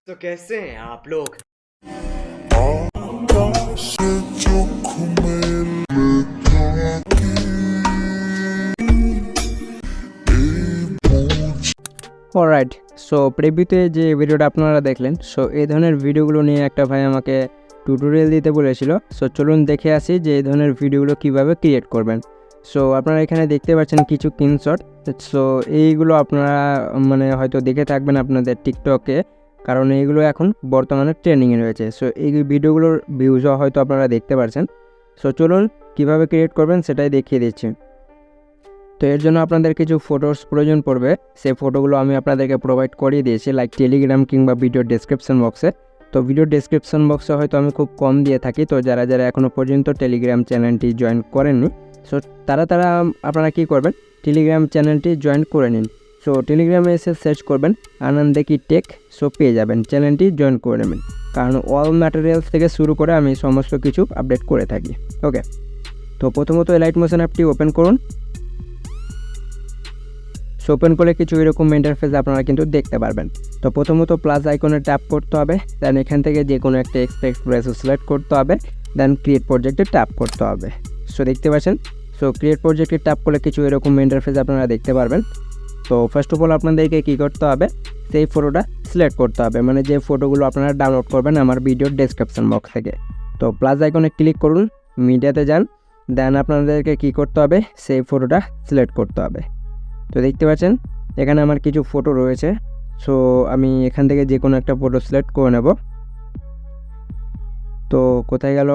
तो कैसे हैं आप लोग। অলরাইট, সো প্রিভিউতে যে ভিডিওটা আপনারা দেখলেন, সো এই ধরনের ভিডিওগুলো নিয়ে একটা ভাই আমাকে টিউটোরিয়াল দিতে বলেছিল। সো চলুন দেখে আসি যে এই ধরনের ভিডিওগুলো কিভাবে ক্রিয়েট করবেন। সো আপনারা এখানে দেখতে পাচ্ছেন কিছু স্ক্রিনশট। সো এইগুলো আপনারা হয়তো দেখে থাকবেন আপনাদের টিকটকে, কারণ এইগুলো এখন বর্তমানে ট্রেন্ডিংয়ে রয়েছে। সো এই ভিডিওগুলোর ভিউজও হয়তো আপনারা দেখতে পাচ্ছেন। সো চলুন কিভাবে ক্রিয়েট করবেন সেটাই দেখিয়ে দিচ্ছি। তো এর জন্য আপনাদের কিছু ফটোস প্রয়োজন পড়বে। সেই ফটোগুলো আমি আপনাদেরকে প্রোভাইড করিয়ে দিয়েছি, লাইক টেলিগ্রাম কিংবা ভিডিও ডেসক্রিপশন বক্সে। তো ভিডিও ডেসক্রিপশন বক্সে হয়তো আমি খুব কম দিয়ে থাকি। তো যারা এখনও পর্যন্ত টেলিগ্রাম চ্যানেলটি জয়েন করেননি, সো তারা আপনারা কী করবেন, টেলিগ্রাম চ্যানেলটি জয়েন করে নিন। সো টেলিগ্রামে এসে সার্চ করবেন আনন্দেকি টেক, সো পেয়ে যাবেন, চ্যানেলটি জয়েন করে নেবেন। কারণ অল ম্যাটেরিয়ালস থেকে শুরু করে আমি সমস্ত কিছু আপডেট করে থাকি। ওকে, তো প্রথমত লাইট মোশন অ্যাপটি ওপেন করুন। সো ওপেন করলে কিছু এরকম ইন্টারফেস আপনারা কিন্তু দেখতে পারবেন। তো প্রথমত প্লাস আইকনে ট্যাপ করতে হবে, দেন এখান থেকে যে কোনো একটা এক্সপ্রেস সিলেক্ট করতে হবে, দেন ক্রিয়েট প্রজেক্টে ট্যাপ করতে হবে। সো দেখতে পাচ্ছেন, সো ক্রিয়েট প্রজেক্টে ট্যাপ করলে কিছু এরকম ইন্টারফেস আপনারা দেখতে পারবেন। তো ফার্স্ট অফ অল আপনাদেরকে কী করতে হবে, সেই ফটোটা সিলেক্ট করতে হবে, যে ফটোগুলো আপনারা ডাউনলোড করবেন আমার ভিডিওর ডেসক্রিপশন বক্স থেকে। তো প্লাস আইকনে ক্লিক করুন, মিডিয়াতে যান, দেন আপনাদেরকে কী করতে হবে, সেই ফটোটা সিলেক্ট করতে হবে। তো দেখতে পাচ্ছেন এখানে আমার কিছু ফটো রয়েছে। সো আমি এখান থেকে যে কোনো একটা ফটো সিলেক্ট করে নেব। তো কোথায় গেল,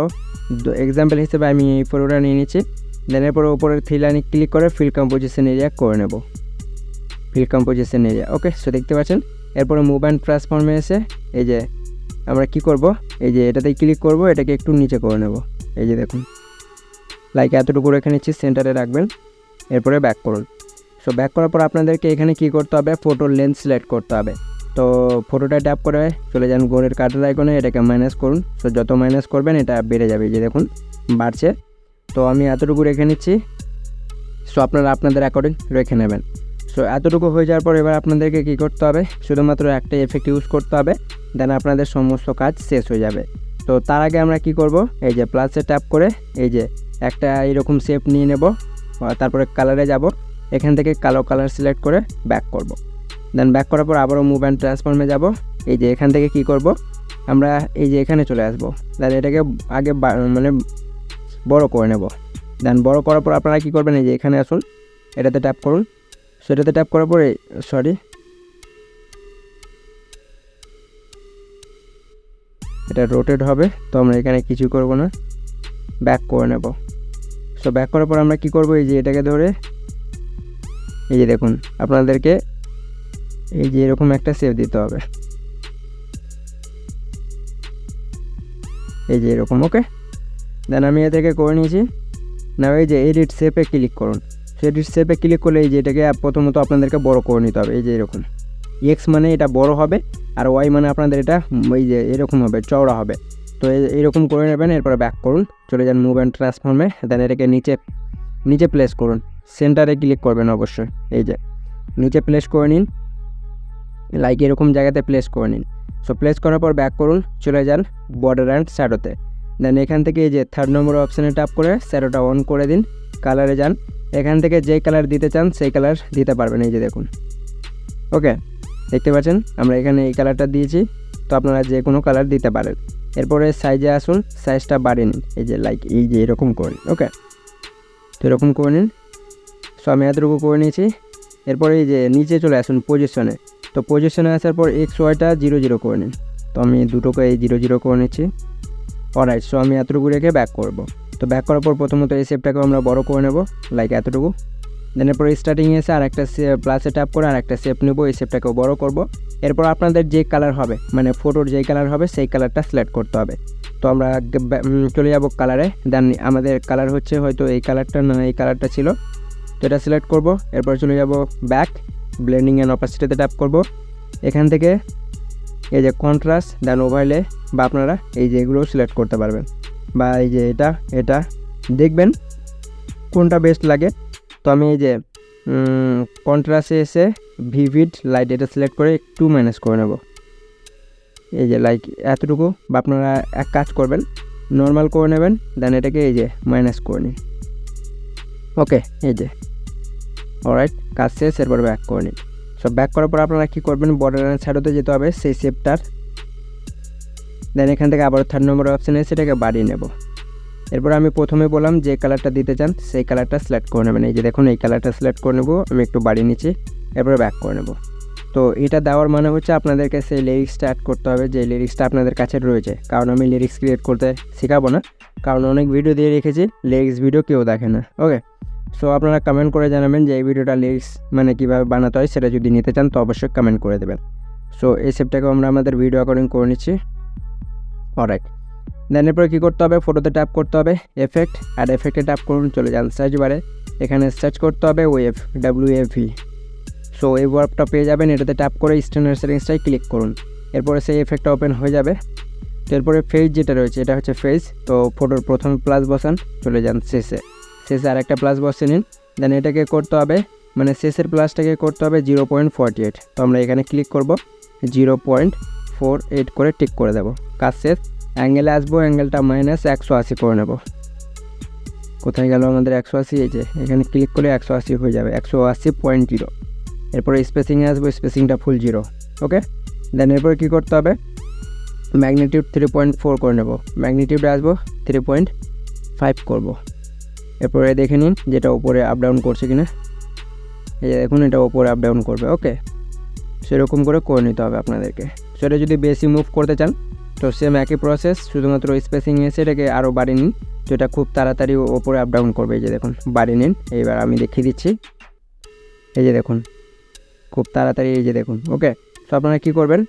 এক্সাম্পল হিসেবে আমি এই ফটোটা নিয়ে নিচ্ছি। দেন এরপরে উপরের থ্রি লাইনে ক্লিক করে ফিল কম্পোজিশন এরিয়া করে নেব, ফিল কম্পোজিশন এরিয়া। ওকে, সো দেখতে পাচ্ছেন এরপরে মুভ অ্যান্ড ট্রান্সফর্মে এসে এই যে আমরা কি করব, এই যে এটাতেই ক্লিক করব, এটাকে একটু নিচে করে নেব। এই যে দেখুন, লাইক এতটুকু রেখে নিচ্ছি, সেন্টারে রাখবেন, এরপরে ব্যাক করুন। সো ব্যাক করার পর আপনাদেরকে এখানে কি করতে হবে, ফটোর লেন্থ সিলেক্ট করতে হবে। তো ফটোটা ট্যাপ করে চলে যান গোলের কাটার আইকনে, এটাকে মাইনাস করুন। সো যত মাইনাস করবেন এটা বেড়ে যাবে, যে দেখুন বাড়ছে। তো আমি এতটুকু রেখে নিচ্ছি। সো আপনারা আপনাদের অ্যাকর্ডিং রেখে নেবেন। সো এতটুকু হয়ে যাওয়ার পর এবার আপনাদেরকে কী করতে হবে, শুধুমাত্র একটা এফেক্ট ইউজ করতে হবে, দেন আপনাদের সমস্ত কাজ শেষ হয়ে যাবে। তো তার আগে আমরা কি করব, এই যে প্লাসে ট্যাপ করে এই যে একটা এরকম শেপ নিয়ে নেব, তারপরে কালারে যাব, এখান থেকে কালো কালার সিলেক্ট করে ব্যাক করব। দেন ব্যাক করার পর আবারও মুভ অ্যান্ড ট্রান্সফর্মে যাব। এই যে এখান থেকে কি করব, আমরা এই যে এখানে চলে আসব, দেন এটাকে আগে বড় করে নেব। দেন বড় করার পর আপনারা কি করবেন, এই যে এখানে আসুন, এটাতে ট্যাপ করুন। সেটাতে ট্যাপ করার পরে এটা রোটেট হবে, তো আমরা এখানে কিছু করব না, ব্যাক করে নেব। সো ব্যাক করার পর আমরা কি করব, এই যে এটাকে ধরে এই যে দেখুন আপনাদেরকে এই যে এরকম একটা শেপ দিতে হবে, এই যে এরকম। ওকে, দেন আমি এ থেকে করে নিয়েছি। না, এই যে এডিট শেপে ক্লিক করুন। এডিট শেপে ক্লিক করলে এই যে এটাকে প্রথমত আপনাদেরকে বড় করে নিতে হবে। এই যে এরকম এক্স মানে এটা বড় হবে, আর ওয়াই মানে আপনাদের এটা এই যে এরকম হবে, চওড়া হবে। তো এইরকম করে নেবেন। এরপরে ব্যাক করুন, চলে যান মুভ অ্যান্ড ট্রান্সফর্মে, দেন এটাকে নিচে প্লেস করুন, সেন্টারে ক্লিক করবেন অবশ্যই। এই যে নিচে প্লেস করে নিন, লাইক এরকম জায়গাতে প্লেস করে নিন। সো প্লেস করার পর ব্যাক করুন, চলে যান বর্ডার অ্যান্ড শ্যাডোতে। দেন এখান থেকে এই যে 3rd নম্বর অপশানে ট্যাপ করে শ্যাডোটা অন করে দিন, কালারে যান, এখান থেকে যে কালার দিতে চান সেই কালার দিতে পারবেন। এই যে দেখুন, ওকে দেখতে পাচ্ছেন আমরা এখানে এই কালারটা দিয়েছি, তো আপনারা যে কোনো কালার দিতে পারেন। এরপরে সাইজে আসুন, সাইজটা বাড়িয়ে নিন, এই যে লাইক এই যে এরকম করে নিন। ওকে, তো এরকম করে নিন। সো আমি এতটুকু করে নিয়েছি। এরপরে এই যে নিচে চলে আসুন পজিশনে। তো পজিশনে আসার পর এক্স ওয়াইটা 0 0 করে নিন। তো আমি দুটোকে এই 0 0 করে নিচ্ছি। অলরাইট, সো আমি এতটুকু রেখে ব্যাক করব। তো ব্যাক করার পর প্রথমত এই শেপটাকে আমরা বড় করে নেব, লাইক এতটুকু। দেন এরপর স্টার্টিংয়ে এসে আরেকটা প্লাসে ট্যাপ করে আরেকটা শেপ নেব, এই শেপটাকেও বড় করব। এরপর আপনাদের যে কালার হবে, ফটোর যেই কালার হবে সেই কালারটা সিলেক্ট করতে হবে। তো আমরা চলে যাব কালারে। দেন আমাদের কালার হচ্ছে হয়তো এই কালারটা না, এই কালারটা ছিল, তো এটা সিলেক্ট করব। এরপর চলে যাব ব্যাক, ব্লেন্ডিং অ্যান্ড অপাসিটিতে ট্যাপ করব। এখান থেকে এই যে কন্ট্রাস্ট, দেন ওভারলে, বা আপনারা এই যে এগুলো সিলেক্ট করতে পারবেন, বা এই যে এটা দেখবেন কোনটা বেস্ট লাগে। তো আমি এই যে কন্ট্রাস্টে এসে ভিভিড লাইট এটা সিলেক্ট করে একটু ম্যানেজ করে নেব। এই যে লাইক এতটুকু, বা আপনারা এক কাজ করবেন, নর্মাল করে নেবেন, দেন এটাকে এই যে মাইনাস করে নিন। ওকে, এই যে অলরাইট, কাজ শেষ। এরপর ব্যাক করে নিন। সব ব্যাক করার পর আপনারা কী করবেন, বর্ডার লাইন ছাড়াতে যেতে হবে সেই শেপটার। দেন এখান থেকে আবার 3 নম্বর অপশানে সেটাকে বাড়িয়ে নেব। এরপর আমি প্রথমে বললাম যে কালারটা দিতে চান সেই কালারটা সিলেক্ট করে নেবেন। এই যে দেখুন এই কালারটা সিলেক্ট করে নেব, আমি একটু বাড়িয়ে নিচ্ছি, এরপরে ব্যাক করে নেব। তো এটা দেওয়ার মানে হচ্ছে আপনাদেরকে সেই লিরিক্সটা অ্যাড করতে হবে যে লিরিক্সটা আপনাদের কাছে রয়েছে, কারণ আমি লিরিক্স ক্রিয়েট করতে শেখাবো না, কারণ অনেক ভিডিও দিয়ে রেখেছি, লিরিক্স ভিডিও কেউ দেখে না। ওকে, সো আপনারা কমেন্ট করে জানাবেন যে এই ভিডিওটা লিরিক্স মানে কীভাবে বানাতে হয়, সেটা যদি নিতে চান তো অবশ্যই কমেন্ট করে দেবেন। সো এই শেপটাকেও আমরা আমাদের ভিডিও অ্যাকর্ডিং করে নিচ্ছি। অলরাইট, দেন এরপরে কী করতে হবে, ফটোতে ট্যাপ করতে হবে, এফেক্ট, আর এফেক্টে ট্যাপ করুন, চলে যান সার্চ বারে, এখানে সার্চ করতে হবে ওয়েভ, WAV। সো এই ওয়ার্ডটা পেয়ে যাবেন, এটাতে ট্যাপ করে স্ট্যান্ডার্ড সেটিংসটাই ক্লিক করুন। এরপরে সেই এফেক্টটা ওপেন হয়ে যাবে। তো এরপরে ফেজ যেটা রয়েছে এটা হচ্ছে ফেজ, তো ফটোর প্রথমে প্লাস বসান, চলে যান শেষে আরেকটা প্লাস বসে নিন। দেন এটাকে করতে হবে, মানে শেষের প্লাসটাকে করতে হবে 0.48। তো আমরা এখানে ক্লিক করব, 0.48 করে টিক করে দেবো, কাজ শেষ। অ্যাঙ্গেলে আসবো, অ্যাঙ্গেলটা -180 করে নেব। কোথায় গেল আমাদের 180? এই যে এখানে ক্লিক করে 180 হয়ে যাবে, 180.0। এরপরে স্পেসিংয়ে আসবো, স্পেসিংটা ফুল 0। ওকে, দেন এরপরে কী করতে হবে, ম্যাগনিটিউড 3.4 করে নেব, ম্যাগনিটিউডে আসবো 3.5 করব। এরপরে দেখে নিন যেটা উপরে আপ ডাউন করছে কিনা, এই যে দেখুন এটা উপরে আপ ডাউন করবে। ওকে, সেরকম করে নিতে হবে আপনাদেরকে। সেটা যদি বেশি মুভ করতে চান তো সেম একই প্রসেস, শুধুমাত্র স্পেসিং এসে এটাকে আরও বাড়িয়ে নিন, তো এটা খুব তাড়াতাড়ি ওপরে আপ ডাউন করবে। এই যে দেখুন বাড়িয়ে নিন, এইবার আমি দেখিয়ে দিচ্ছি, এই যে দেখুন খুব তাড়াতাড়ি, এই যে দেখুন। ওকে, তো আপনারা কী করবেন,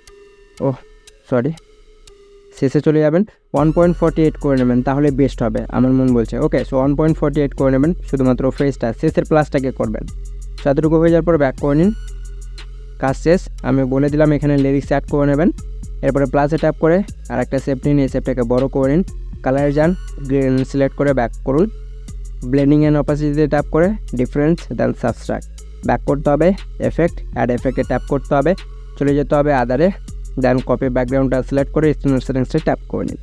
শেষে চলে যাবেন, 1.48 করে নেবেন, তাহলে বেস্ট হবে আমার মন বলছে। ওকে, সো 1.48 করে নেবেন, শুধুমাত্র ফেসটা, শেষের প্লাসটাকে করবেন। এতটুকু হয়ে যাওয়ার পর ব্যাক করে নিন, কাজ শেষ। আমি বলে দিলাম এখানে লিরিক্স অ্যাড করে নেবেন। এরপরে প্লাসে ট্যাপ করে আর একটা শেপ নিন, এই শেপটাকে বড় করে নিন, কালারে যান, গ্রিন সিলেক্ট করে ব্যাক করুন, ব্লেন্ডিং অ্যান্ড অপাসিটিতে ট্যাপ করে ডিফারেন্স, দেন সাবস্ট্রাক্ট, ব্যাক করতে হবে, এফেক্ট, অ্যাড এফেক্টে ট্যাপ করতে হবে, চলে যেতে হবে আদারে, দেন কপি ব্যাকগ্রাউন্ডটা সিলেক্ট করে স্ট্যান্ডার্ড সেটিংসে ট্যাপ করে নিন।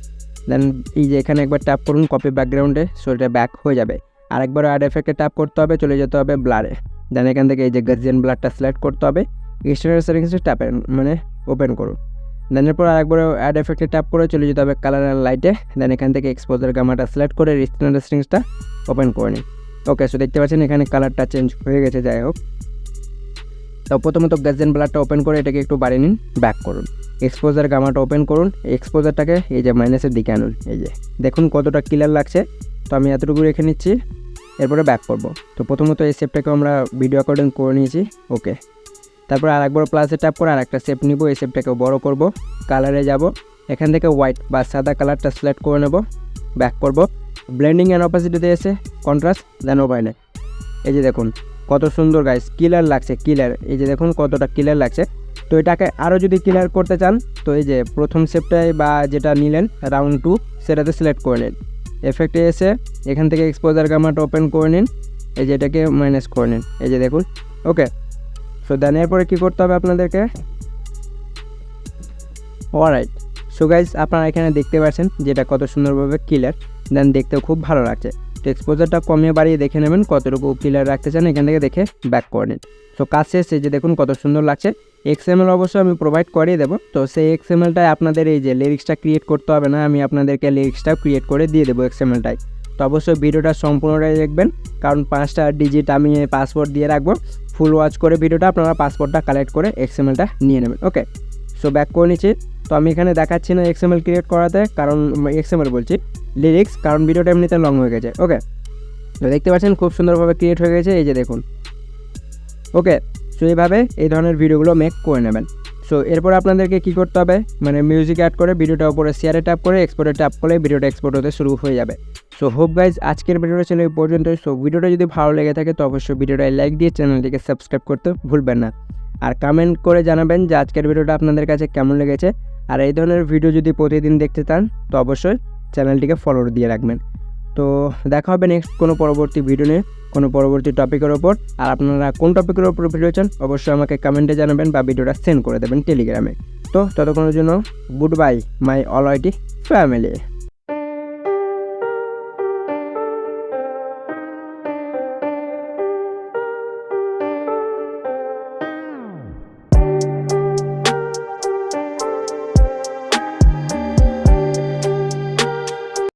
দেন এই যে এখানে একবার ট্যাপ করুন কপি ব্যাকগ্রাউন্ডে, সো এটা ব্যাক হয়ে যাবে। আরেকবার অ্যাড এফেক্টে ট্যাপ করতে হবে, চলে যেতে হবে ব্লারে, দেন এখান থেকে এই যে গাজিয়ান ব্লারটা সিলেক্ট করতে হবে, স্ট্যান্ডার্ড সেটিংসে ট্যাপ মানে ওপেন করুন। দেন এরপর আরেকবার অ্যাড এফেক্টে ট্যাপ করে চলে যেতে হবে কালার অ্যান্ড লাইটে, দেন এখান থেকে এক্সপোজার গামাটা সিলেক্ট করে স্ট্যান্ডার্ড সেটিংসটা ওপেন করে নিন। ওকে, সো দেখতে পাচ্ছেন এখানে কালারটা চেঞ্জ হয়ে গেছে। যাই হোক, তো প্রথমত গাজিয়ান ব্লারটা ওপেন করে এটাকে একটু বাড়িয়ে নিন, ব্যাক করুন, এক্সপোজার গামাটা ওপেন করুন, এক্সপোজারটাকে এই যে মাইনাসের দিকে আনুন, এই যে দেখুন কতটা ক্লিয়ার লাগছে। তো আমি এতটুকু রেখে নিচ্ছি, এরপরে ব্যাক করব। তো প্রথমত এই শেপটাকে আমরা ভিডিও অ্যাকর্ডিং করে নিয়েছি। ওকে, তারপর আরেকবার প্লাসে ট্যাপ করে আরেকটা শেপ নিব, এই শেপটাকে বড় করব, কালারে যাব, এখান থেকে হোয়াইট বা সাদা কালারটা সিলেক্ট করে নেব, ব্যাক করব, ব্লেন্ডিং অ্যান্ড অপাসিটিতে এসে কন্ট্রাস্ট, দেন ওভারলে, এই যে দেখুন কত সুন্দর গাইস ক্লিয়ার লাগছে, ক্লিয়ার, এই যে দেখুন কতটা ক্লিয়ার লাগছে। তো এটাকে আরও যদি ক্লিয়ার করতে চান তো এই যে প্রথম শেপটায় বা যেটা নিলেন রাউন্ড 2 সেটাতে সিলেক্ট করে নিন, এফেক্টে এসে এখান থেকে এক্সপোজার গামাটা ওপেন করে নিন, এই যে এটাকে মাইনাস করে নিন, এই যে দেখুন। ওকে, সো দেন এরপরে কী করতে হবে আপনাদেরকে, অলরাইট, সো গাইস আপনারা এখানে দেখতে পাচ্ছেন যেটা কত সুন্দরভাবে ক্লিয়ার, দেন দেখতেও খুব ভালো লাগছে। তো এক্সপোজারটা কমিয়ে বাড়িয়ে দেখে নেবেন কতটুকু ক্লিয়ার রাখতে চান, এখান থেকে দেখে ব্যাক করে নিন। সো কাজ শেষ, এই যে দেখুন কত সুন্দর লাগছে। XML অবশ্যই আমি প্রোভাইড করিয়ে দেবো, তো সেই XMLটাই আপনাদের এই যে লিরিক্সটা ক্রিয়েট করতে হবে না, আমি আপনাদেরকে লিরিক্সটা ক্রিয়েট করে দিয়ে দেবো XMLটাই। তো অবশ্যই ভিডিওটা সম্পূর্ণটাই দেখবেন, কারণ 5টা ডিজিট আমি পাসওয়ার্ড দিয়ে রাখবো, ফুল ওয়াচ করে ভিডিওটা আপনারা পাসওয়ার্ডটা কালেক্ট করে XMLটা নিয়ে নেবেন। ওকে, সো ব্যাক করে নিচ্ছি। তো আমি এখানে দেখাচ্ছি না XML ক্রিয়েট করাতে, কারণ XML বলছি লিরিক্স, কারণ ভিডিওটা এমনিতে লং হয়ে গেছে। ওকে, তো দেখতে পাচ্ছেন খুব সুন্দরভাবে ক্রিয়েট হয়ে গেছে, এই যে দেখুন। ওকে, সো এইভাবে এই ধরনের ভিডিওগুলো মেক করে নেবেন। সো এরপর আপনাদেরকে কী করতে হবে, মানে মিউজিক অ্যাড করে ভিডিওটা উপরে শেয়ারে ট্যাপ করে এক্সপোর্টে ট্যাপ করলে ভিডিওটা এক্সপোর্ট হতে শুরু হয়ে যাবে। সো হোপ গাইজ আজকের ভিডিওটা ছিল এই পর্যন্তই। সো ভিডিওটা যদি ভালো লেগে থাকে তো অবশ্যই ভিডিওটায় লাইক দিয়ে চ্যানেলটিকে সাবস্ক্রাইব করতে ভুলবেন না, আর কমেন্ট করে জানাবেন যে আজকের ভিডিওটা আপনাদের কাছে কেমন লেগেছে। আর এই ধরনের ভিডিও যদি প্রতিদিন দেখতে চান তো অবশ্যই চ্যানেলটিকে ফলো দিয়ে রাখবেন। তো দেখা হবে নেক্সট কোনো পরবর্তী ভিডিও নিয়ে, কোনো পরবর্তী টপিকের ওপর। আর আপনারা কোন টপিকের ওপর ভিডিও চান অবশ্যই আমাকে কমেন্টে জানাবেন বা ভিডিওটা সেন্ড করে দেবেন টেলিগ্রামে। তো ততক্ষণের জন্য গুড বাই মাই অলরাইটি ফ্যামিলি।